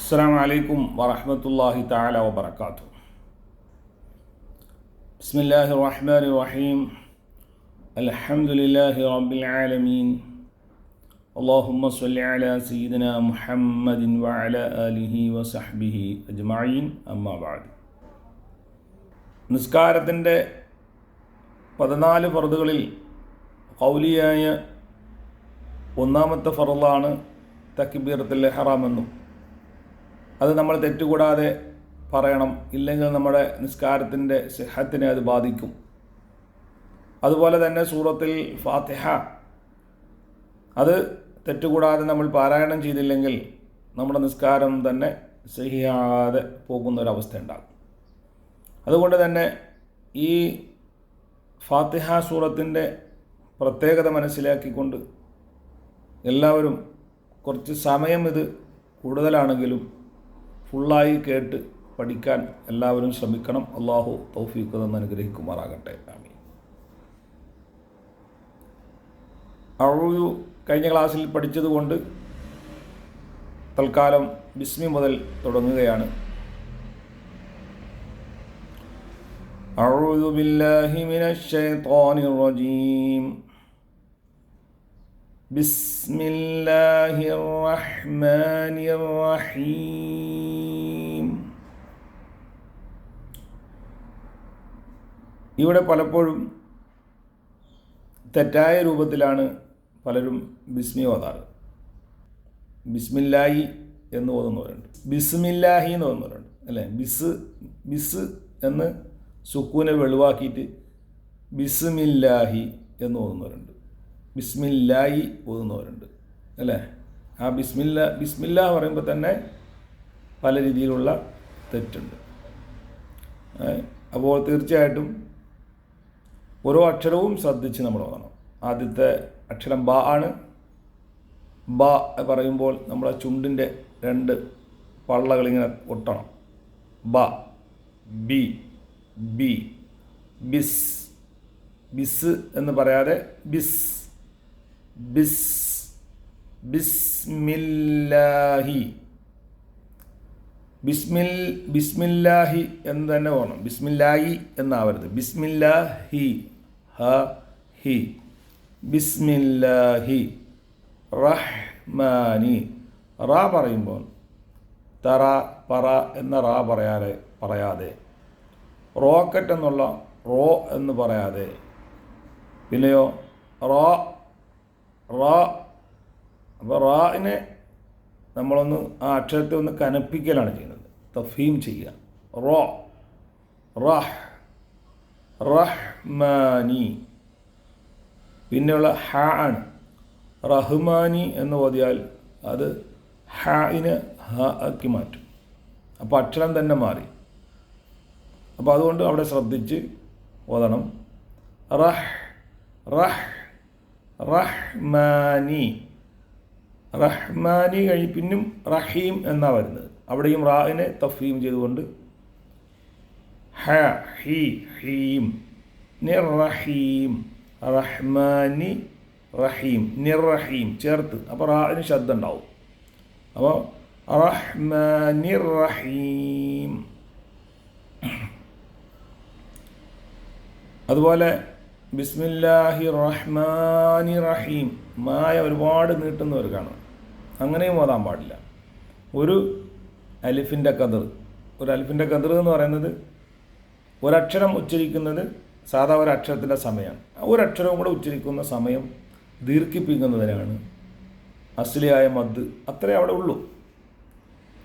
അസ്സലാമു അലൈക്കും വറഹ്മത്തുള്ളാഹി തആല വബറകാതുഹു. ബിസ്മില്ലാഹിർ റഹ്മാനിർ റഹീം. അൽഹംദുലില്ലാഹി റബ്ബിൽ ആലമീൻ. അല്ലാഹുമ്മ സ്വല്ലി അലാ സയ്യിദിനാ മുഹമ്മദിൻ വഅലാ ആലിഹി വസഹ്ബിഹി അജ്മഈൻ. അമ്മാ ബഅദ്. നിസ്കാരത്തിൻ്റെ 14 ഫർദുകളിൽ ഖൗലിയായ ഒന്നാമത്തെ ഫർളാണ് തക്ബീറത്തുൽ ഇഹ്റാം എന്നും അത് നമ്മൾ തെറ്റുകൂടാതെ പറയണം, ഇല്ലെങ്കിൽ നമ്മുടെ നിസ്കാരത്തിൻ്റെ സിഹത്തിനെ അത് ബാധിക്കും. അതുപോലെ തന്നെ സൂറത്തുൽ ഫാത്തിഹ അത് തെറ്റുകൂടാതെ നമ്മൾ പാരായണം ചെയ്തില്ലെങ്കിൽ നമ്മുടെ നിസ്കാരം തന്നെ സഹിയാതെ പോകുന്നൊരവസ്ഥ ഉണ്ടാകും. അതുകൊണ്ട് തന്നെ ഈ ഫാത്തിഹ സൂറത്തിൻ്റെ പ്രത്യേകത മനസ്സിലാക്കിക്കൊണ്ട് എല്ലാവരും കുറച്ച് സമയം ഇത് കൂടുതലാണെങ്കിലും ഫുള്ളായി കേട്ട് പഠിക്കാൻ എല്ലാവരും ശ്രമിക്കണം. അള്ളാഹു തൗഫീഖ് തന്ന് അനുഗ്രഹിക്കുമാറാകട്ടെ. ആമീൻ. അഊദു കഴിഞ്ഞ ക്ലാസ്സിൽ പഠിച്ചതുകൊണ്ട് തൽക്കാലം ബിസ്മി മുതൽ തുടങ്ങുകയാണ്. അഊദു ബില്ലാഹി മിനശ് ശൈത്വാനിർ റജീം. ബിസ്മില്ലാഹിർ റഹ്മാനിർ റഹീം. ഇവിടെ പലപ്പോഴും തെറ്റായ രൂപത്തിലാണ് പലരും ബിസ്മി ഓതാറ്. ബിസ്മില്ലാഹി എന്ന് ഓതുന്നവരുണ്ട്, ബിസ്മില്ലാഹി എന്ന് ഓതുന്നവരുണ്ട്, അല്ലേ? ബിസ് എന്ന് സുക്കൂനെ വെളിവാക്കിയിട്ട് ബിസ്മില്ലാഹി എന്ന് ഓതുന്നവരുണ്ട്, ബിസ്മില്ലാഹി ഓതുന്നവരുണ്ട്, അല്ലേ? ആ ബിസ്മില്ല പറയുമ്പോൾ തന്നെ പല രീതിയിലുള്ള തെറ്റുണ്ട്. അപ്പോൾ തീർച്ചയായിട്ടും ഓരോ അക്ഷരവും ശ്രദ്ധിച്ച് നമ്മൾ ഓതണം. ആദ്യത്തെ അക്ഷരം ബ ആണ്. ബ പറയുമ്പോൾ നമ്മളെ ചുണ്ടിൻ്റെ 2 പള്ളകളിങ്ങനെ ഒട്ടണം. ബ, ബി, ബി. ബിസ്, ബിസ് എന്ന് പറയാതെ ബിസ്, ബിസ്. ബിസ്മില്ലാഹി, ബിസ്മില്ലാഹി എന്ന് തന്നെ ഓർണം. ബിസ്മില്ലാഹി എന്നാവരുത്. ബിസ്മില്ലാഹി, ഹ ഹി. ബിസ്മില്ലാഹി റഹ്മാനി. റാ പറയുമ്പോൾ തറ പറ എന്ന റാ പറയാതെ റോക്കറ്റ് എന്നുള്ള റോ എന്ന് പറയാതെ, പിന്നെയോ റാ. അപ്പോൾ റാഇനെ നമ്മളൊന്ന് ആ അക്ഷരത്തെ ഒന്ന് കനപ്പിക്കലാണ് ചെയ്യുന്നത്, തഫീം ചെയ്യുക. റോ, റഹ്, റഹ്മാനി. പിന്നെയുള്ള ഹ ആണ്. റഹ്മാനി എന്ന് ഓതിയാൽ അത് ഹാഇനെ ഹ ആക്കി മാറ്റും. അപ്പോൾ അക്ഷരം തന്നെ മാറി. അപ്പോൾ അതുകൊണ്ട് അവിടെ ശ്രദ്ധിച്ച് ഓതണം. റഹ്മാനി. റഹ്മാനി പിന്നും റഹീം എന്നാണ് വരുന്നത്. അവിടെയും റാഇനെ തഫീം ചെയ്തുകൊണ്ട് ഹ ഹി ഹീം. നിർറഹീം. റഹ്മാനി റഹീം. നിർറഹീം ചേർത്ത്. അപ്പോൾ റാഇന് ശബ്ദം ഉണ്ടാവും. അപ്പോൾ റഹ്മാനി റഹീം. അതുപോലെ ബിസ്മില്ലാഹി റഹ്മാനി റഹീം. മായ ഒരുപാട് നീട്ടുന്നവർ കാണാം. അങ്ങനെയും ഓതാൻ പാടില്ല. ഒരു അലിഫിൻ്റെ കതിർ എന്ന് പറയുന്നത് ഒരക്ഷരം ഉച്ചരിക്കുന്നത് സാധാ ഒരക്ഷരത്തിൻ്റെ സമയമാണ്. ഒരക്ഷരവും കൂടെ ഉച്ചരിക്കുന്ന സമയം ദീർഘിപ്പിക്കുന്നതിനാണ് അസ്ലിയായ മദ്. അത്രേ അവിടെ ഉള്ളൂ.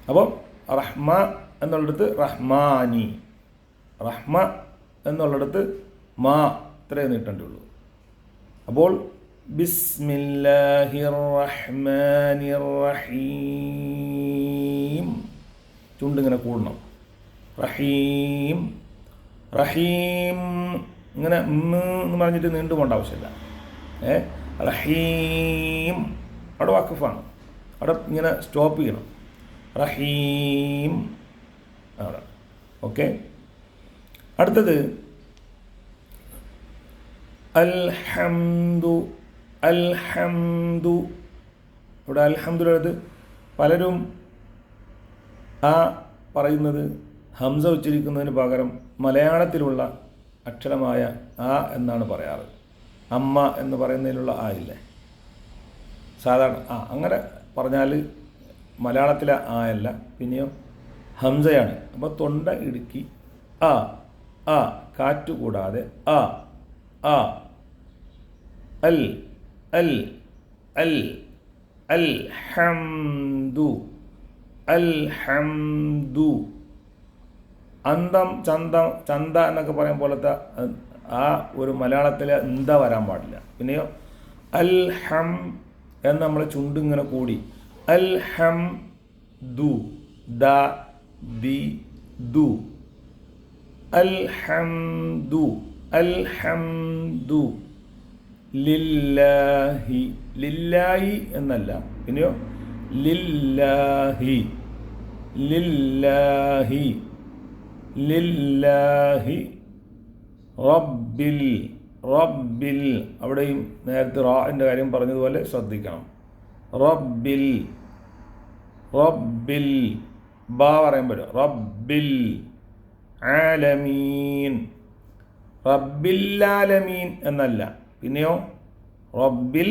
അപ്പോൾ റഹ്മ എന്നുള്ളിടത്ത് റഹ്മാനി, റഹ്മ എന്നുള്ളിടത്ത് മാ, ഇത്രേ നീട്ടേണ്ടുള്ളൂ. അപ്പോൾ ബിസ്മില്ലാഹിർ റഹ്മാനിർ റഹീം. ചുണ്ടിങ്ങനെ കൂടണം. റഹീം, റഹീം. ഇങ്ങനെ എന്ന് പറഞ്ഞിട്ട് നീണ്ടു പോകേണ്ട ആവശ്യമില്ല. റഹീം അവിടെ വഖഫാണ്. അവിടെ ഇങ്ങനെ സ്റ്റോപ്പ് ചെയ്യണം. റഹീം അവിടെ. ഓക്കെ. അടുത്തത് അൽഹംദു. ഇവിടെ അൽഹംദുലില്ലാഹ് പലരും ആ പറയുന്നത് ഹംസ ഉച്ചരിക്കുന്നതിന് പകരം മലയാളത്തിലുള്ള അക്ഷരമായ ആ എന്നാണ് പറയാറ്. അമ്മ എന്ന് പറയുന്നതിലുള്ള ആ ഇല്ലേ, സാധാരണ ആ അങ്ങനെ പറഞ്ഞാൽ മലയാളത്തിലെ ആ അല്ല, പിന്നെയോ ഹംസയാണ്. അപ്പോൾ തൊണ്ട ഇടുക്കി ആ ആ, കാറ്റ് കൂടാതെ ആ ആ, അൽ അൽ അൽ അൽ ഹംദു അൽ ഹംദു. അന്തം ചന്തം ചന്ത എന്നൊക്കെ പറയും പോലത്തെ ആ ഒരു മലയാളത്തിലെ എന്താ വരാൻ പാടില്ല. പിന്നെയോ അൽ ഹം എന്ന് നമ്മൾ ചുണ്ടിങ്ങനെ കൂടി അൽ ഹം ദു ദ ദി ദു അൽ ഹം ദു അൽ ഹം ദു ലില്ലാഹി ലില്ലാഹി എന്നല്ല, പിന്നെയോ ലില്ലാഹി ലില്ലാഹി ലില്ലാഹി റബ്ബിൽ റബ്ബിൽ. അവിടെയും നേരത്തെ റാൻ്റെ കാര്യം പറഞ്ഞതുപോലെ ശ്രദ്ധിക്കണം. റബ്ബിൽ റബ്ബിൽ ബാ പറയാൻ പറ്റും. റബ്ബിൽ ആലമീൻ റബ്ബിൽ ആലമീൻ എന്നല്ല, പിന്നെയോ റബ്ബിൽ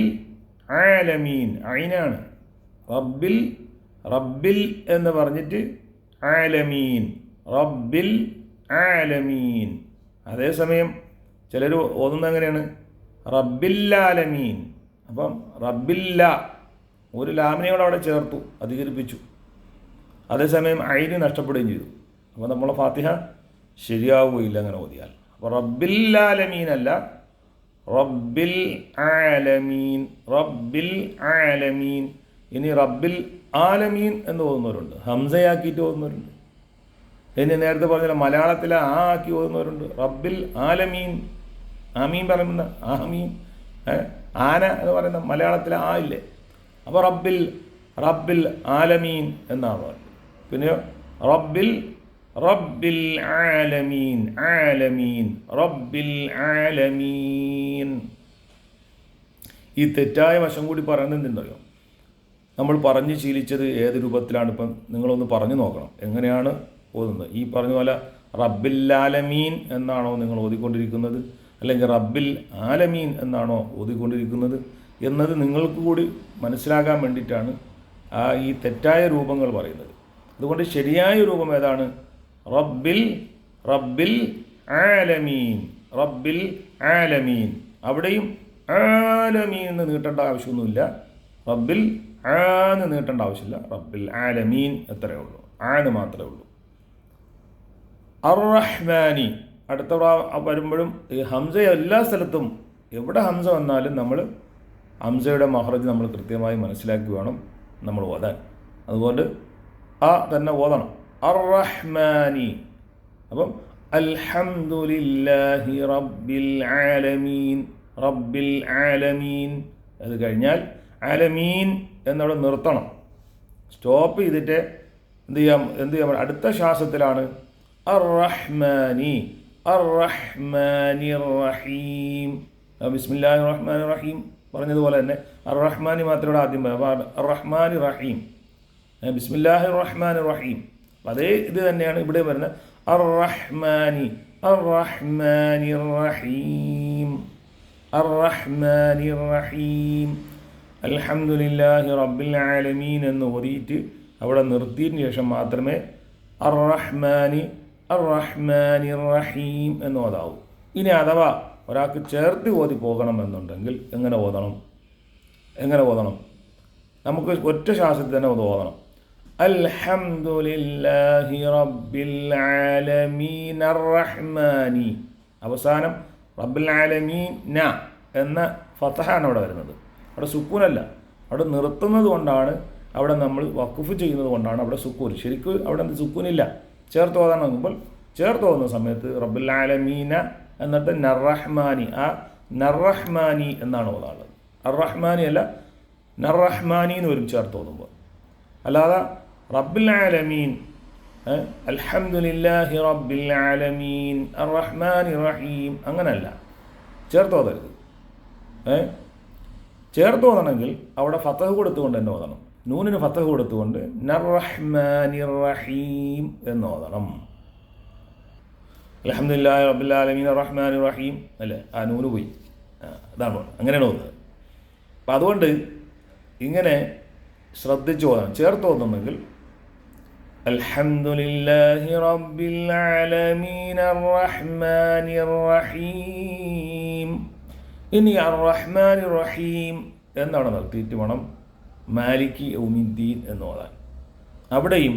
ആലമീൻ ഐനാണ്. റബ്ബിൽ റബ്ബിൽ എന്ന് പറഞ്ഞിട്ട് ആലമീൻ റബ്ബിൽ ആലമീൻ. അതേസമയം ചിലർ ഓതുന്നത് എങ്ങനെയാണ്, റബ്ബില്ലാലമീൻ. അപ്പം റബ്ബില്ല ഒരു ലാമിനെയോട് അവിടെ ചേർത്തു, അധികരിപ്പിച്ചു. അതേസമയം ഐന് നഷ്ടപ്പെടുകയും ചെയ്തു. അപ്പോൾ നമ്മളെ ഫാത്തിഹ ശരിയാവുകയില്ല അങ്ങനെ ഓതിയാൽ. അപ്പോൾ റബ്ബില്ലാലമീൻ അല്ല, റബ്ബിൽ ആലമീൻ റബ്ബിൽ ആലമീൻ. ഇനി റബ്ബിൽ ആലമീൻ എന്ന് ഓതുന്നവരുണ്ട്, ഹംസയാക്കിയിട്ട് ഓതുന്നവരുണ്ട്. ഇനി നേരത്തെ പറഞ്ഞ മലയാളത്തിലെ ആ ആക്കി ഓതുന്നവരുണ്ട്. റബ്ബിൽ ആലമീൻ ആമീൻ പറയുന്ന ആമീൻ ആന എന്ന് പറയുന്ന മലയാളത്തിലെ ആ ഇല്ലേ, അപ്പോൾ റബ്ബിൽ റബ്ബിൽ ആലമീൻ എന്നാണ് പറയുന്നത്. പിന്നെയോ റബ്ബിൽ റബ്ബിൽ ആലമീൻ ആലമീൻ റബ്ബിൽ ആലമീൻ. ഈ തെറ്റായ വശം കൂടി പറയുന്നത് എന്തെന്നറിയോ, നമ്മൾ പറഞ്ഞ് ശീലിച്ചത് ഏത് രൂപത്തിലാണ് ഇപ്പം നിങ്ങളൊന്ന് പറഞ്ഞു നോക്കണം എങ്ങനെയാണ് ഓതുന്നത്. ഈ പറഞ്ഞ പോലെ റബ്ബില്ലാലമീൻ എന്നാണോ നിങ്ങൾ ഓതിക്കൊണ്ടിരിക്കുന്നത്, അല്ലെങ്കിൽ റബ്ബിൽ ആലമീൻ എന്നാണോ ഓതിക്കൊണ്ടിരിക്കുന്നത് എന്നത് നിങ്ങൾക്ക് കൂടി മനസ്സിലാകാൻ വേണ്ടിയിട്ടാണ് ഈ തെറ്റായ രൂപങ്ങൾ പറയുന്നത്. അതുകൊണ്ട് ശരിയായ രൂപം ഏതാണ്, റബ്ബിൽ റബ്ബിൽ ആലമീൻ റബ്ബിൽ ആലമീൻ. അവിടെയും ആലമീൻ എന്ന് നീട്ടേണ്ട ആവശ്യമൊന്നുമില്ല, റബ്ബിൽ ആന്ന് നീട്ടേണ്ട ആവശ്യമില്ല, റബ്ബിൽ ആലമീൻ എത്രയേ ഉള്ളൂ, ആന്ന് മാത്രമേ ഉള്ളൂ. അർ-റഹ്മാനി അടുത്ത വരുമ്പോഴും ഈ ഹംസ എല്ലാ സ്ഥലത്തും എവിടെ ഹംസ വന്നാലും നമ്മൾ ഹംസയുടെ മഹ്റജ് നമ്മൾ കൃത്യമായി മനസ്സിലാക്കി വേണം നമ്മൾ ഓതാൻ. അതുകൊണ്ട് ആ തന്നെ ഓതണം, അർ-റഹ്മാനി. അപ്പം അൽഹംദുലില്ലാഹി റബ്ബിൽ ആലമീൻ റബ്ബിൽ ആലമീൻ. അത് കഴിഞ്ഞാൽ ആലമീൻ എന്നവിടെ നിർത്തണം, സ്റ്റോപ്പ് ചെയ്തിട്ട് എന്ത് ചെയ്യാം അടുത്ത ശ്വാസത്തിലാണ് അർ-റഹ്മാനി അർ-റഹ്മാനിർ റഹീം. ബിസ്മില്ലാഹിർ റഹ്മാനിർ റഹീം പറഞ്ഞതുപോലെ തന്നെ അർ-റഹ്മാനി മാത്രം ഇവിടെ ആദ്യം പറയാം. അപ്പോൾ അർ-റഹ്മാനി റഹീം, ബിസ്മില്ലാഹിർ റഹ്മാനിർ റഹീം. അപ്പോൾ അതേ ഇത് തന്നെയാണ് ഇവിടെ വരുന്നത്, അർ-റഹ്മാനി അർ-റഹ്മാനിർ റഹീം അർ-റഹ്മാനിർ റഹീം. അൽഹംദുലില്ലാഹി റബ്ബിൽ ആലമീൻ എന്ന് ഓതിയിട്ട് അവിടെ നിർത്തിയതിന് ശേഷം മാത്രമേ അർ-റഹ്മാനി അർ-റഹ്മാനിർ റഹീം എന്ന് ഓതാവൂ. ഇനി അഥവാ ഒരാൾക്ക് ചേർത്ത് ഓതി പോകണമെന്നുണ്ടെങ്കിൽ എങ്ങനെ ഓതണം? നമുക്ക് ഒറ്റ ശ്വാസത്തിൽ തന്നെ ഓതണം. അൽഹംദുലില്ലാഹി റബ്ബിൽ ആലമീൻ അർ-റഹ്മാനി. അവസാനം റബ്ബിൽ ആലമീൻ ന എന്ന ഫതഹാണ് അവിടെ വരുന്നത്, അവിടെ സുക്കൂനല്ല. അവിടെ നിർത്തുന്നത് കൊണ്ടാണ്, അവിടെ നമ്മൾ വഖഫ് ചെയ്യുന്നത് കൊണ്ടാണ് അവിടെ സുക്കൂൻ. ശരിക്കും അവിടെ സുക്കൂനില്ല. ചേർത്ത് ഓതാൻ നോക്കുമ്പോൾ ചേർത്ത് ഓതുന്ന സമയത്ത് റബ്ബിൽ ആലമീന എന്നിട്ട് നർ-റഹ്മാനി, ആ നർ-റഹ്മാനി എന്നാണ് ഓതാനുള്ളത്. അർ-റഹ്മാനി അല്ല, നർ-റഹ്മാനി എന്ന് വരും ചേർത്ത് ഓതുമ്പോൾ. അല്ലാതെ റബ്ബിൽ ആലമീൻ അൽഹംദുലില്ലാഹി റബ്ബിൽ ആലമീൻ അർ-റഹ്മാനി റഹീം അങ്ങനെയല്ല, ചേർത്ത് ഓതരുത്. ചേർത്ത് ഓതണമെങ്കിൽ അവിടെ ഫതഹ് കൊടുത്തുകൊണ്ട് തന്നെ ഓതണം. നൂനിന് ഫത്തഹ് കൊടുത്തുകൊണ്ട് നർറഹ്മാനിർ റഹീം എന്ന് ഓതണം. അൽഹംദുലില്ലാഹി റബ്ബിൽ ആലമീൻ റഹ്മാനിർ റഹീം അല്ലേ, ആ നൂന് പോയി, അതാണ് അങ്ങനെയാണ് ഓതുന്നത്. അപ്പം അതുകൊണ്ട് ഇങ്ങനെ ശ്രദ്ധിച്ച് ഓതണം. ചേർത്ത് ഓതുന്നെങ്കിൽ അൽഹംദുലില്ലാഹി റബ്ബിൽ ആലമീൻ റഹ്മാനിർ റഹീം. ഇനി അർ-റഹ്മാനിർ റഹീം എന്നവിടെ നിർത്തിയിട്ട് വേണം മാലിക് യൗമിദ്ദീൻ എന്ന് ഓതാൻ. അവിടെയും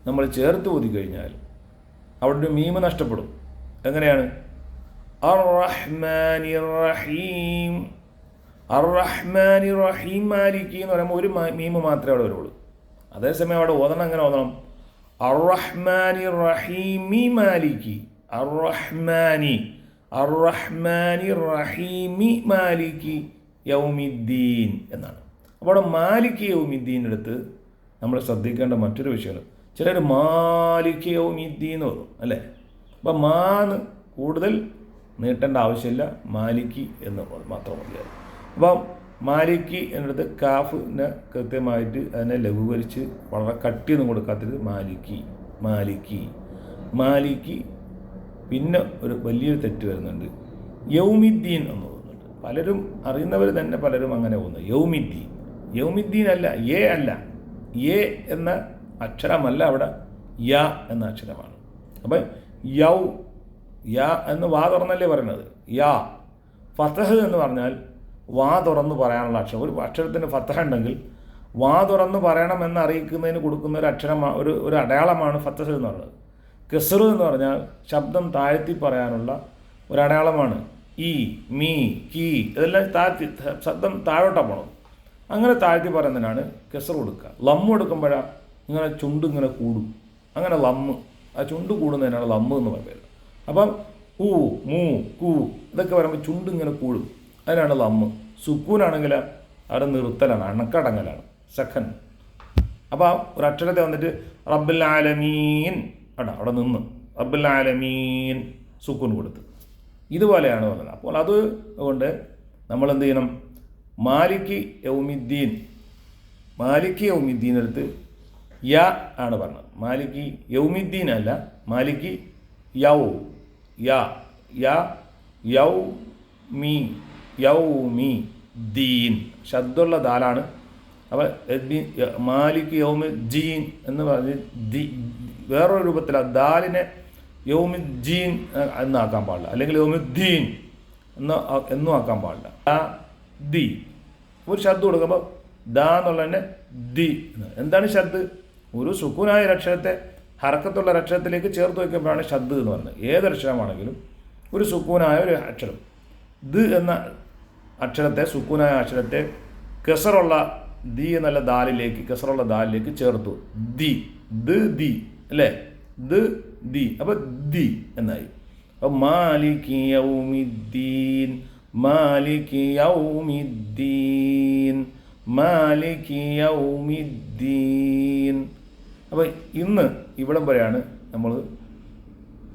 നമ്മൾ ചേർത്ത് ഓതി കഴിഞ്ഞാൽ അവിടെ ഒരു മീമ് നഷ്ടപ്പെടും. എങ്ങനെയാണ്? അർ-റഹ്മാനിർ റഹീം, അർ-റഹ്മാനിർ റഹീം മാലിക് എന്ന് പറയുമ്പോൾ ഒരു മീമ് മാത്രമേ അവിടെ വരുള്ളൂ. അതേസമയം അവിടെ ഓതണം, എങ്ങനെ ഓതണം? അർ-റഹ്മാനിർ റഹീമി മാലികി, അർ-റഹ്മാനി, അർ-റഹ്മാനിർ റഹീമി മാലികി യൗമിദ്ദീൻ എന്നാണ്. അപ്പോൾ അവിടെ മാലിക് യൗമിദ്ദീൻ എടുത്ത് നമ്മൾ ശ്രദ്ധിക്കേണ്ട മറ്റൊരു വിഷയമാണ്, ചിലർ മാലിക് യൗമിദ്ദീൻ എന്ന് പറയും അല്ലേ. അപ്പം മാന്ന് കൂടുതൽ നീട്ടേണ്ട ആവശ്യമില്ല, മാലിക് എന്ന് മാത്രം മതിയാകും. അപ്പം മാലിക് എന്നിടത്ത് കാഫിനെ കൃത്യമായിട്ട് അതിനെ ലഘൂകരിച്ച് വളരെ കട്ടിയൊന്നും കൊടുക്കാത്തത് മാലിക്, മാലിക്, മാലിക്. പിന്നെ ഒരു വലിയൊരു തെറ്റ് വരുന്നുണ്ട്, യൗമിദ്ദീൻ എന്ന് തോന്നുന്നുണ്ട്. പലരും അറിയുന്നവർ തന്നെ പലരും അങ്ങനെ പോകുന്നത് യൗമിദ്ദീൻ. യൗമിദ്ദീൻ അല്ല, എ അല്ല, എ എന്ന അക്ഷരമല്ല അവിടെ, യ എന്ന അക്ഷരമാണ്. അപ്പം യൗ, യ എന്ന് വാ തുറന്നല്ലേ പറയുന്നത്. യാ ഫതഹ് എന്ന് പറഞ്ഞാൽ വാ തുറന്ന് പറയാനുള്ള അക്ഷരം. ഒരു അക്ഷരത്തിന് ഫതഹ ഉണ്ടെങ്കിൽ വാ തുറന്ന് പറയണമെന്ന് അറിയിക്കുന്നതിന് കൊടുക്കുന്ന ഒരു അക്ഷരം, ഒരു അടയാളമാണ് ഫതഹ് എന്ന് പറയുന്നത്. കെസ്ർ എന്ന് പറഞ്ഞാൽ ശബ്ദം താഴ്ത്തി പറയാനുള്ള ഒരു അടയാളമാണ്. ഈ, മീ, കീ ഇതെല്ലാം താഴ്ത്തി, ശബ്ദം താഴോട്ടാണ് പോകണം. അങ്ങനെ താഴ്ത്തി പറയുന്നതിനാണ് കെസ്ർ കൊടുക്കുക. ലമ്മ് കൊടുക്കുമ്പോഴാണ് ഇങ്ങനെ ചുണ്ട് ഇങ്ങനെ കൂടും, അങ്ങനെ ലമ്മ്, ആ ചുണ്ട് കൂടുന്നതിനാണ് ലമ്മ് എന്ന് പറയുന്നത്. അപ്പം ഊ, മൂ, കൂ ഇതൊക്കെ വരുമ്പോൾ ചുണ്ട് ഇങ്ങനെ കൂടും, അതിനാണ് ലമ്മ്. സുക്കൂനാണെങ്കിൽ അവിടെ നിർത്തലാണ്, അണക്കടങ്ങലാണ്, സെക്കൻഡ്. അപ്പോൾ ഒരു അക്ഷരത്തെ വന്നിട്ട് റബ്ബുൽ ആലമീൻ അവിടെ നിന്ന് റബ്ബുൽ ആലമീൻ സുക്കൂൻ കൊടുത്ത്, ഇതുപോലെയാണ് പറഞ്ഞത്. അപ്പോൾ അതുകൊണ്ട് നമ്മൾ എന്ത് ചെയ്യണം? മാലിക് യൗമിദ്ദീൻ, മാലിക് യൗമിദ്ദീൻ എടുത്ത് യ ആണ് പറഞ്ഞത്. മാലിക് യൗമിദ്ദീൻ അല്ല, മാലിക് യൗ, യ, യ, യൗ മീ, യൗമി ദീൻ, ശബ്ദമുള്ള ദാലാണ്. അപ്പോൾ മാലിക് യൗമിദ്ദീൻ എന്ന് പറഞ്ഞ് വേറൊരു രൂപത്തിലാണ്, ദാലിനെ യൗമിദ്ദീൻ എന്നാക്കാൻ പാടില്ല, അല്ലെങ്കിൽ യൗമിദ്ദീൻ എന്നും ആക്കാൻ പാടില്ല. ദി ഒരു ശബ്ദം കൊടുക്കുമ്പോൾ ദ എന്നുള്ളതന്നെ ദി. എന്താണ് ശബ്ദ്? ഒരു സുക്കൂനായ അക്ഷരത്തെ ഹർക്കത്തുള്ള അക്ഷരത്തിലേക്ക് ചേർത്ത് വയ്ക്കുമ്പോഴാണ് ശബ്ദ് എന്ന് പറയുന്നത്. ഏതൊരക്ഷരമാണെങ്കിലും ഒരു സുക്കൂനായ ഒരു അക്ഷരം, ദ് എന്ന അക്ഷരത്തെ, സുക്കൂനായ അക്ഷരത്തെ കെസറുള്ള ദി എന്നുള്ള ദാലിലേക്ക്, കെസറുള്ള ദാലിലേക്ക് ചേർത്തു, ദി, ദ്, ദി അല്ലേ, ദ്, ദി. അപ്പോൾ ദി എന്നായി. അപ്പോൾ മാലിക് യൗമിദ്ദീൻ, മാലിക് യൗമിദ്ദീൻ, മാലിക് യൗമിദ്ദീൻ. അപ്പോൾ ഇന്ന് ഇവിടം വരെയാണ് നമ്മൾ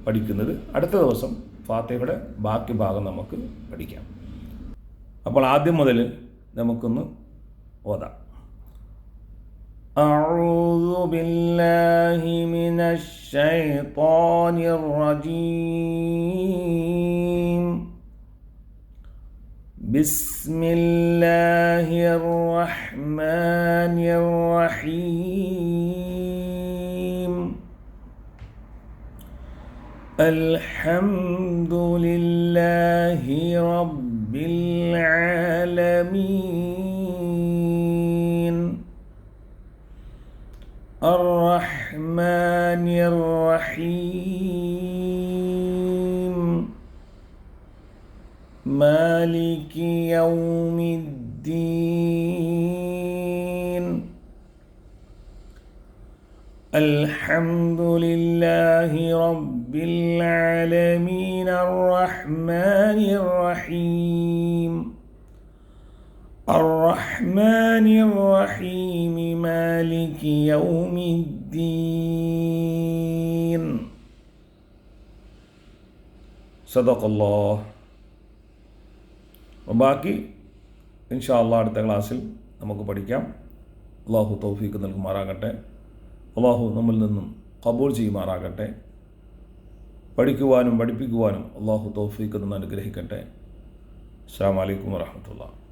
പഠിക്കുന്നത്. അടുത്ത ദിവസം ഫാത്തിഹയുടെ ബാക്കി ഭാഗം നമുക്ക് പഠിക്കാം. അപ്പോൾ ആദ്യം മുതൽ നമുക്കൊന്ന് ഓതാം. أعوذ بالله من الشيطان الرجيم. بسم الله الرحمن الرحيم. الحمد لله رب العالمين. الرحمن الرحيم. مالك يوم الدين. الحمد لله رب العالمين. الرحمن الرحيم. الرحمن الرحيم. مالك يوم الدين. صدق الله. ബാക്കി ഇൻഷാ അല്ലാഹ് അടുത്ത ക്ലാസ്സിൽ നമുക്ക് പഠിക്കാം. അള്ളാഹു തൗഫീക്ക് നൽകുമാറാകട്ടെ. അള്ളാഹു നമ്മിൽ നിന്നും ഖബൂൽ ചെയ്യുമാറാകട്ടെ. പഠിക്കുവാനും പഠിപ്പിക്കുവാനും അള്ളാഹു തൗഫീക്ക് നിന്ന് അനുഗ്രഹിക്കട്ടെ. അസ്സലാമു അലൈക്കും വറഹ്മത്തുള്ളാഹി.